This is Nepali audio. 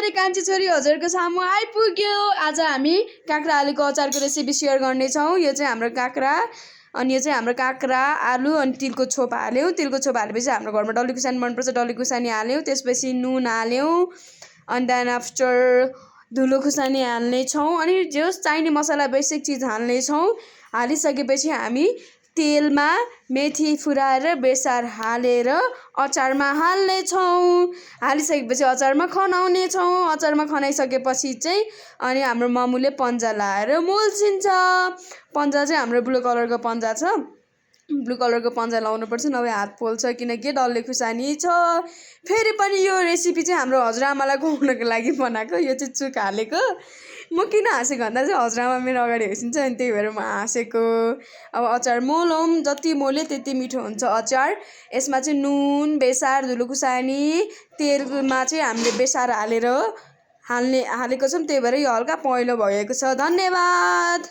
छोरी कान्छी छोरी हजुरको सामु आइपुग्यो। आज हामी काँक्रा आलुको अचारको रेसिपी सेयर गर्नेछौँ। यो चाहिँ हाम्रो काँक्रा अनि यो चाहिँ हाम्रो काँक्रा आलु अनि तिलको छोप हाल्यौँ। तिलको छोप हालेपछि हाम्रो घरमा डल्ले खुर्सानी मनपर्छ, डल्ले खुर्सानी हाल्यौँ। त्यसपछि नुन हाल्यौँ अनि देन आफ्टर धुलो खुर्सानी हाल्नेछौँ अनि जो चाहिने मसला बेसिक चिज हाल्नेछौँ। हालिसकेपछि हामी तेलमा मेथी फुराएर बेसार हालेर अचारमा हाल्नेछौँ। हालिसकेपछि अचारमा खनाउनेछौँ। अचारमा खनाइसकेपछि चाहिँ अनि हाम्रो मम्मीले पन्जा लाएर मोल्छिन्छ। पन्जा चाहिँ हाम्रो ब्लू कलरको पन्जा छ, ब्लू कलरको पन्जा लाउनुपर्छ, नभए हात पोल्छ किनकि डल्ले खुर्सानी छ। फेरि पनि यो रेसिपी चाहिँ हाम्रो हजुरआमालाई खुवाउनको लागि बनाएको। यो चाहिँ चुक हालेको। म किन हाँसेको भन्दा चाहिँ हजुरआमा मेरो अगाडि हेर्छिन्छ अनि त्यही भएर म हाँसेको। अब अचार मोलौँ, जति मोल्यो त्यति मिठो हुन्छ अचार। यसमा चाहिँ नुन, बेसार, धुलो खुर्सानी, तेलमा चाहिँ हामीले बेसार हालेको छौँ, त्यही भएर यो हल्का पहेँलो भएको छ। धन्यवाद।